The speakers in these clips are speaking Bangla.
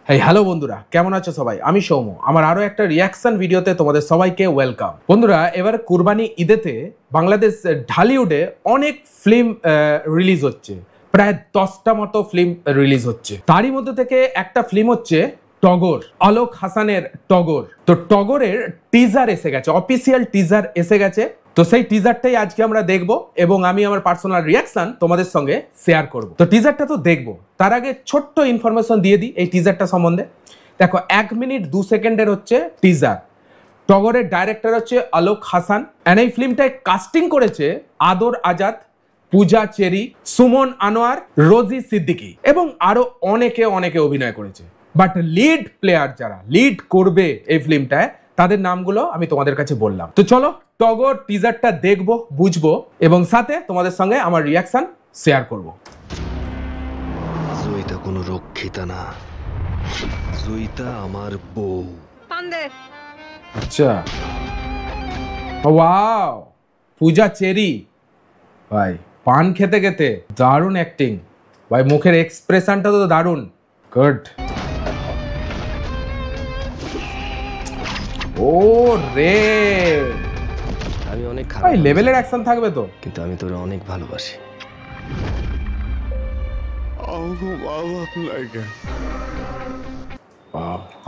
হ্যালো বন্ধুরা, কেমন আছো সবাই? আমি সৌম্য। আমার আরো একটা রিয়াকশন ভিডিওতে তোমাদের সবাইকে ওয়েলকাম। বন্ধুরা, এবার কুরবানি ঈদেতে বাংলাদেশ ঢালিউডে অনেক ফিল্ম রিলিজ হচ্ছে, প্রায় 10টা মতো ফিল্ম রিলিজ হচ্ছে। তারই মধ্যে থেকে একটা ফিল্ম হচ্ছে টগর, অলোক হাসানের টগর। তো টগরের টিজার এসে গেছে, অফিসিয়াল টিজার এসে গেছে। তো সেই টিজারটাই আজকে আমরা দেখব এবং আমি আমার পার্সোনাল রিয়াকশন তোমাদের সঙ্গে শেয়ার করব। তো টিজারটা তো দেখব, তার আগে ছোট্ট ইনফরমেশন দিয়ে দিই এই টিজারটা সম্বন্ধে। দেখো, 1 মিনিট 2 সেকেন্ডের হচ্ছে টিজার। টগরের ডাইরেক্টর হচ্ছে অলোক হাসান, এন্ড এই ফিল্মটায় কাস্টিং করেছে আদর আজাদ, পূজা চেরি, সুমন আনোয়ার, রোজি সিদ্দিকী এবং আরো অনেকে অভিনয় করেছে। বাট লিড প্লেয়ার যারা লিড করবে এই ফিল্মটায়, তাদের নামগুলো আমি তোমাদের কাছে বললাম। তো চলো টগর টিজারটা দেখবো, বুঝবো এবং সাথে তোমাদের সঙ্গে আমার রিয়াকশন শেয়ার করব। জয়িতা কোনো রক্ষিতা না, জয়িতা আমার বউ। আচ্ছা, ওয়াও, পূজা চেরি ভাই পান খেতে খেতে দারুণ অ্যাক্টিং ভাই, মুখের এক্সপ্রেশনটা তো দারুণ, গুড। ও রে, আমি অনেক খারাপ ভাই লেভেলের অ্যাকশন থাকবে তো, কিন্তু আমি তোরে অনেক ভালোবাসি।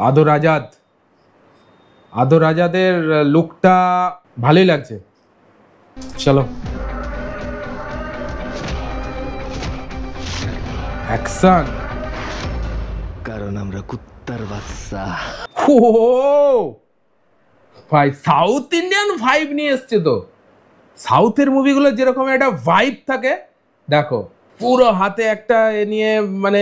আদর আজাদ, আদর আজাদের লুকটা ভালোই লাগছে। চলো অ্যাকশন। কারণ আমরা কুত্তার বাচ্চা। ও ভাই, সাউথ ইন্ডিয়ান ভাইব নিয়ে এসছে তো। সাউথের মুভিগুলো যেরকম একটা ভাইব থাকে, দেখো পুরো হাতে একটা এ নিয়ে মানে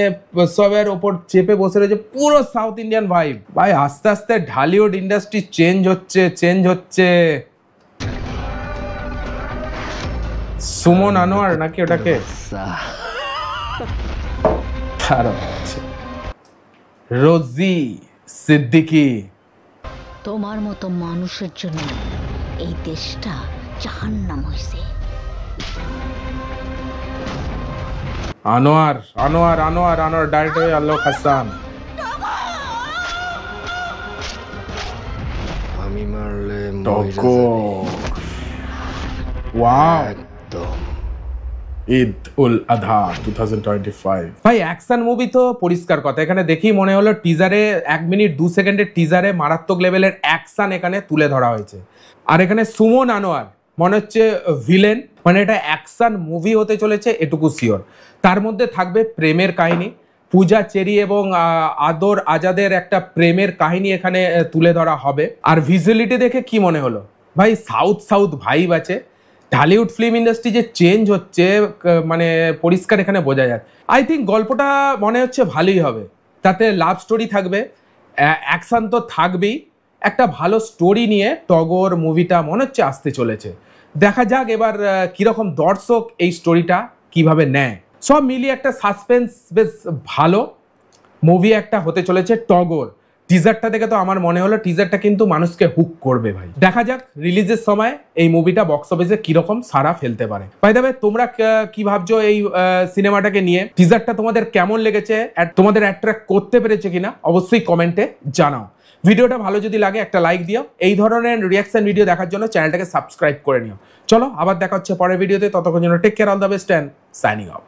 সবের ওপর চেপে বসে রয়েছে, পুরো সাউথ ইন্ডিয়ান ভাইব। ভাই আস্তে আস্তে ঢালিউড ইন্ডাস্ট্রি চেঞ্জ হচ্ছে। সুমন আনোয়ার নাকি ওটাকে, রোজি সিদ্দিকী। তোমার মতো মানুষের জন্য এই দেশটা জাহান্নাম হয়েছে। আনোয়ার ডাইরেক্টর অলোক হাসান। আমি মারলে ওয়াও, একদম। ঈদ উল আধা 2025। ভাই অ্যাকশন মুভি তো পরিষ্কার কথা, এখানে দেখি মনে হলো টিজারে 1 মিনিট 2 সেকেন্ডের টিজারে মারাত্মক লেভেলের অ্যাকশন এখানে তুলে ধরা হয়েছে। আর এখানে সুমন আনোয়ার মনে হচ্ছে ভিলেন, মানে এটা অ্যাকশন মুভি হতে চলেছে এটুকু শিওর। তার মধ্যে থাকবে প্রেমের কাহিনী, পূজা চেরি এবং আদর আজাদের একটা প্রেমের কাহিনী এখানে তুলে ধরা হবে। আর ভিজুয়ালিটি দেখে কি মনে হলো ভাই, সাউথ ভাইব আছে। ঢালিউড ফিল্ম ইন্ডাস্ট্রি যে চেঞ্জ হচ্ছে মানে পরিষ্কার এখানে বোঝা যায়। আই থিঙ্ক গল্পটা মনে হচ্ছে ভালোই হবে, তাতে লাভ স্টোরি থাকবে, অ্যাকশন তো থাকবেই। একটা ভালো স্টোরি নিয়ে টগর মুভিটা মনে হচ্ছে আসতে চলেছে। দেখা যাক এবার কিরকম দর্শক এই স্টোরিটা কিভাবে নেয়। সব মিলিয়ে একটা সাসপেন্স বেশ ভালো মুভি একটা হতে চলেছে টগর। টিজারটা দেখে তো আমার মনে হলো টিজারটা কিন্তু মানুষকে হুক করবে ভাই। দেখা যাক রিলিজের সময় এই মুভিটা বক্স অফিসে কিরকম সাড়া ফেলতে পারে। বাই দ্য ওয়ে, তোমরা কি ভাবছো এই সিনেমাটাকে নিয়ে? টিজারটা তোমাদের কেমন লেগেছে, তোমাদের অ্যাট্রাক্ট করতে পেরেছে কিনা অবশ্যই কমেন্টে জানাও। ভিডিওটা ভালো যদি লাগে একটা লাইক দিও। এই ধরনের রিয়াকশন ভিডিও দেখার জন্য চ্যানেলটাকে সাবস্ক্রাইব করে নিও। চলো আবার দেখা হচ্ছে পরের ভিডিওতে, ততক্ষণ জন্য take care, all the best and signing of.